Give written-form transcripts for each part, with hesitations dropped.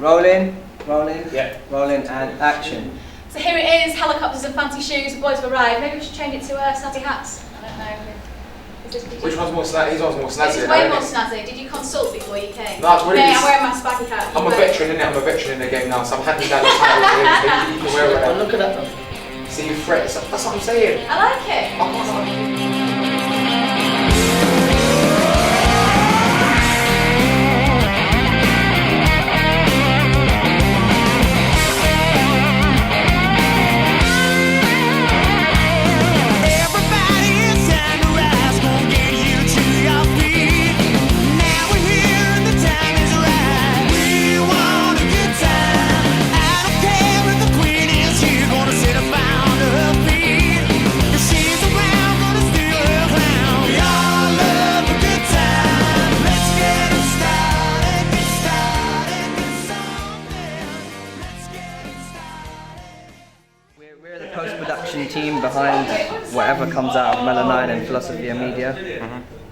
Rolling, Yeah. rolling, and action. So here it is, helicopters and fancy shoes, the boys have arrived. Maybe we should change it to snazzy hats. I don't know. Is this Which one's more snazzy? His one's more snazzy. This is way more snazzy. Did you consult before you came? No, it's really I'm wearing my spaggy hat. I'm a veteran in it. I'm a veteran in the game now, so I'm handing down the title to him. So you can wear it. Look at that. See you fret. That's what I'm saying. I like it. We're the post-production team behind whatever comes out of Mellow and Philosophy and Media.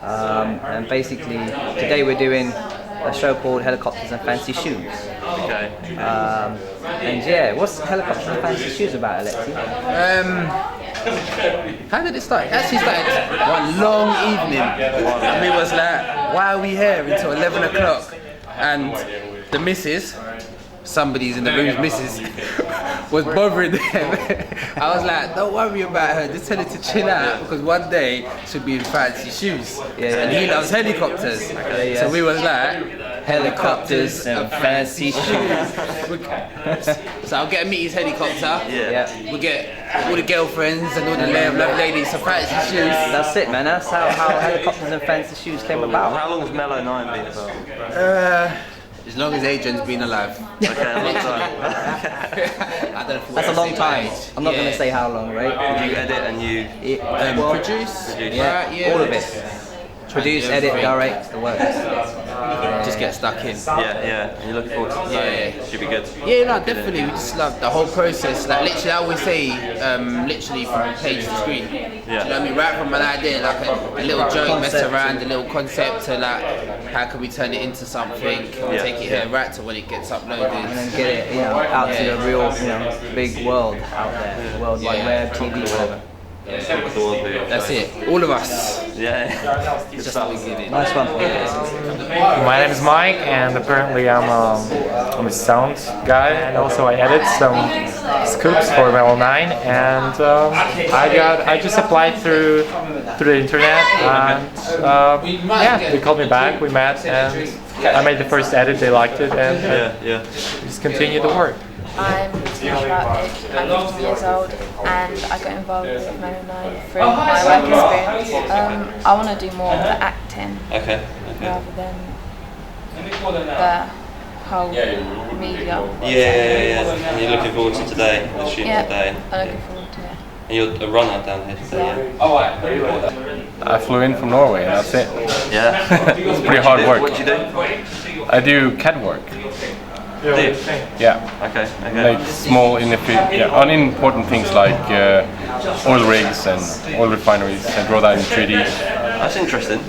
And basically, today we're doing a show called Helicopters and Fancy Shoes. Okay. And yeah, what's Helicopters and Fancy Shoes about, Alexi? How did it start? It actually started one long evening, and we was like, why are we here until 11 o'clock? And the missus, somebody's in the room's missus, was bothering them. I was like, don't worry about her, just tell her to chill out, because one day she'll be in fancy shoes. And he loves helicopters. So we was like, helicopters and fancy shoes. So I'll get him meet his helicopter. We'll get all the girlfriends and all the love ladies some fancy shoes. That's it, man. That's how Helicopters and Fancy Shoes came about. How long has Mellow 9 been about? As long as Adrian's been alive. Okay, a long time. I don't know. That's a long time. I'm not going to say how long, right? You edit and you Produce? Yeah, all of it. Produce, edit, direct, the works. Just get stuck in. Yeah. And you're looking forward to today? Yeah. Should be good. Yeah, no, definitely. We just love the whole process. Like literally, I always say, literally from page to screen. Do you know what I mean? Right from an idea, like a little joke, mess around, a little concept, to like, how can we turn it into something? Can we take it here, right to when it gets uploaded, And then get it, out to the real, big world out there, World Wide Web, TV, whatever. That's it. All of us. Yeah. Just how we give it. Nice one. My name is Mike, and apparently I'm a sound guy, and also I edit some scoops for Mellow 9. And I just applied through the internet, and they called me back. We met, and I made the first edit. They liked it, and we just continued the work. I'm Letitia Routledge, I'm 15 years old, and I got involved with Mellow 9 through my work experience. I want to do more of the acting rather than the whole media. Yeah. And you're looking forward to today, the shooting today. I'm looking forward to it. And you're a runner down here today, I flew in from Norway, and that's it. Yeah? It's pretty hard work. What do you do? I do CAD work. Yeah. Okay. Like small, unimportant things like oil rigs and oil refineries. I draw that in 3D. That's interesting.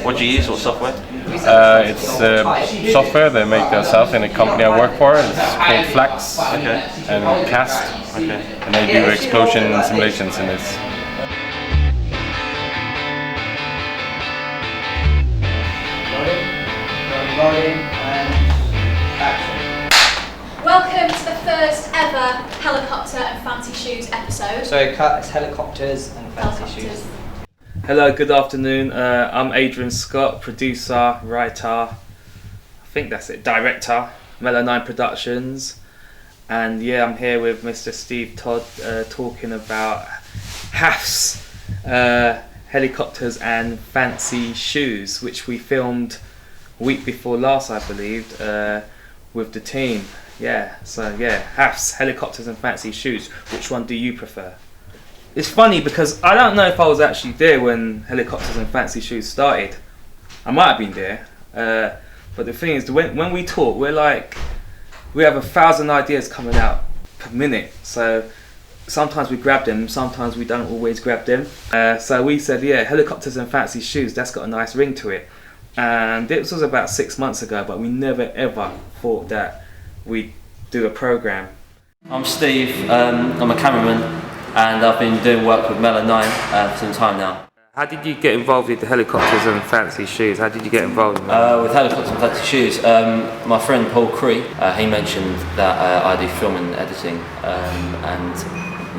What do you use? What software? It's software they make themselves in a company I work for. It's called Flax and Cast. And they do explosion simulations in this. Rolling, and action. Welcome to the first ever Helicopter and Fancy Shoes episode. So cut, it's Helicopters and Fancy Shoes. Hello, good afternoon. I'm Adrian Scott, producer, writer, I think that's it, director, Mellow 9 Productions. And yeah, I'm here with Mr. J Todd talking about HAFS, Helicopters and Fancy Shoes, which we filmed a week before last, I believe, with the team. HAFS, Helicopters and Fancy Shoes. Which one do you prefer? It's funny because I don't know if I was actually there when Helicopters and Fancy Shoes started. I might have been there, but the thing is, when we talk, we have 1,000 ideas coming out per minute. So sometimes we grab them, sometimes we don't always grab them. So we said, Helicopters and Fancy Shoes, that's got a nice ring to it. and this was about 6 months ago, but we never ever thought that we'd do a program. I'm Steve, I'm a cameraman, and I've been doing work with Mellow 9 for some time now. How did you get involved with the helicopters and fancy shoes? How did you get involved in that? With helicopters and fancy shoes, my friend Paul Cree, he mentioned that I do film and editing, and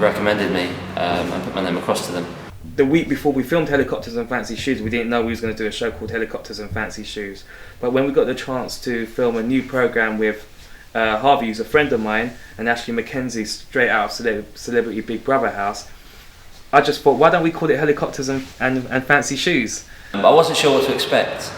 recommended me and put my name across to them. The week before we filmed Helicopters and Fancy Shoes, we didn't know we was going to do a show called Helicopters and Fancy Shoes. But when we got the chance to film a new program with Harvey, who's a friend of mine, and Ashley Mackenzie, straight out of Celebrity Big Brother house, I just thought, why don't we call it Helicopters and Fancy Shoes? But I wasn't sure what to expect.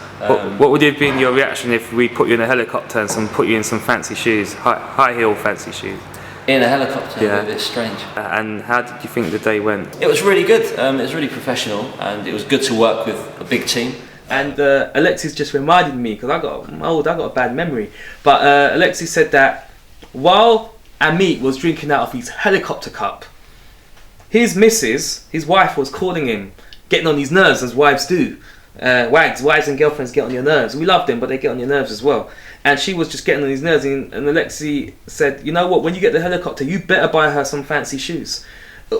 What would have been your reaction if we put you in a helicopter and put you in some fancy shoes, high heel fancy shoes? In a helicopter, yeah. A bit strange. And how did you think the day went? It was really good. It was really professional, and it was good to work with a big team. And Alexis just reminded me, because I'm old, I got a bad memory. But Alexis said that while Amit was drinking out of his helicopter cup, his missus, his wife, was calling him, getting on his nerves, as wives do. Wives and girlfriends get on your nerves. We love them, but they get on your nerves as well. And she was just getting on his nerves, and Alexi said, you know what, when you get the helicopter, you better buy her some fancy shoes,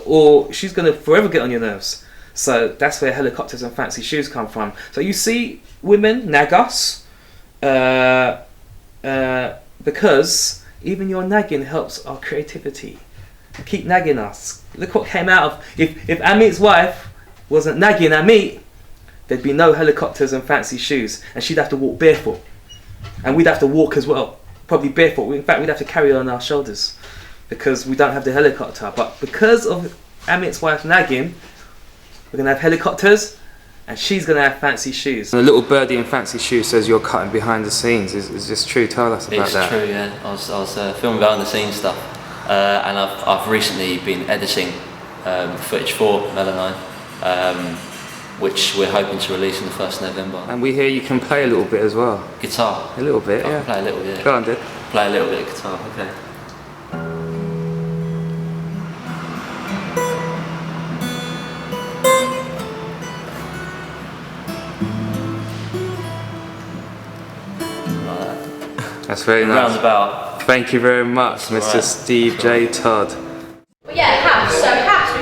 or she's going to forever get on your nerves. So that's where Helicopters and Fancy Shoes come from. So you see, women nag us, because even your nagging helps our creativity. Keep nagging us. Look what came out of, if Amit's wife wasn't nagging Amit, there'd be no Helicopters and Fancy Shoes, and she'd have to walk barefoot. And we'd have to walk as well, probably barefoot. In fact, we'd have to carry her on our shoulders because we don't have the helicopter. But because of Amit's wife nagging, we're going to have helicopters and she's going to have fancy shoes. And the little birdie in fancy shoes says you're cutting behind the scenes. Is this true? Tell us about that. It's true, yeah. I was filming behind the scenes stuff, and I've recently been editing footage for Mellow 9. Which we're hoping to release on the 1st November. And we hear you can play a little bit as well. Guitar. A little bit, I yeah. can play a little bit. Go on, dude. Play a little bit of guitar, okay. Like that. That's very nice. Roundabout. Thank you very much, Mr. Right. Steve J Todd. But yeah, Haps. So Haps,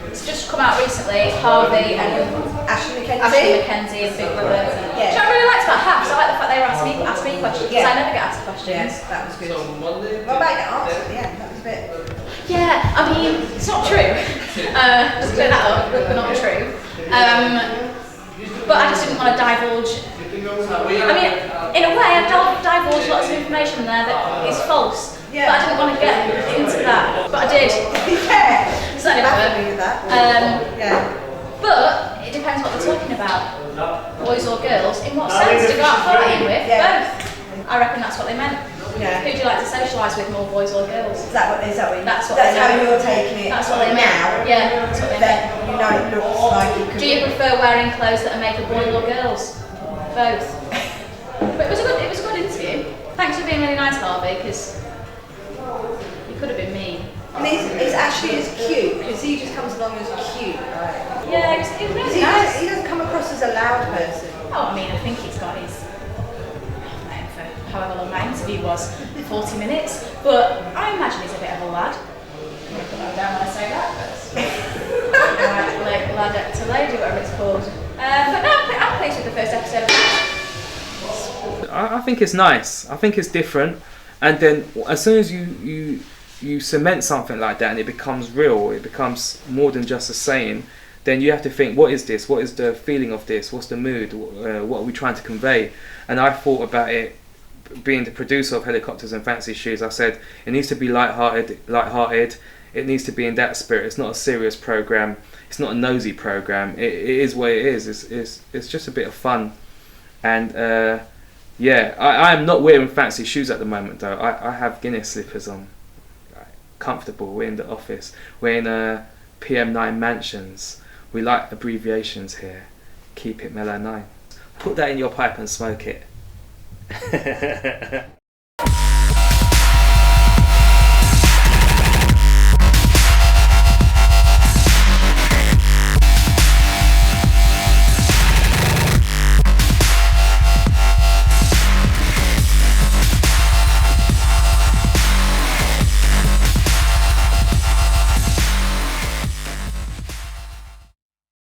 it's just come out recently. Harvey and Ashley Mackenzie and Big Brother. Yeah. Which I really liked about Haps. I like the fact they were asking me questions, because I never get asked questions. Yes, that was good. What about get answered at the end? That was a bit... Yeah, I mean, it's not true. Just clear that up, but not true. But I just didn't want to divulge. I mean, in a way, I've divulged lots of information there that is false. Yeah. But I didn't want to get into that. But I did. Yeah. So anyway, happy with that. Yeah. But it depends what they're talking about. Boys or girls. In what sense? To go out partying with? Yeah. Both. I reckon that's what they meant. Yeah. Who do you like to socialise with, more boys or girls? Is that what That's what that's they how meant. you're taking it That's what they meant. now? Yeah, that's what they meant. You know it looks like it could Do you prefer wearing clothes that are made for boys or girls? Both. But it was a good interview. Thanks for being really nice, Harvey, because you could have been mean. And it's actually as cute, because he just comes along as cute, right? Yeah, it was really nice. He doesn't come across as a loud person. Oh, I mean, I think he's got his, for however long my interview was, 40 minutes, but I imagine he's a bit of a lad. I don't want to say that, but like lad to lady, whatever it's called. But no, I'm pleased with the first episode. I think it's nice. I think it's different. And then as soon as you cement something like that and it becomes real, it becomes more than just a saying, then you have to think, what is this? What is the feeling of this? What's the mood? What are we trying to convey? And I thought about it, being the producer of Helicopters and Fancy Shoes, I said, it needs to be light-hearted. It needs to be in that spirit. It's not a serious program. It's not a nosy program. It is what it is. It's just a bit of fun. And yeah, I am not wearing fancy shoes at the moment though. I have Guinness slippers on. Comfortable. We're in the office. We're in PM9 Mansions. We like abbreviations here. Keep it Mellow 9. Put that in your pipe and smoke it.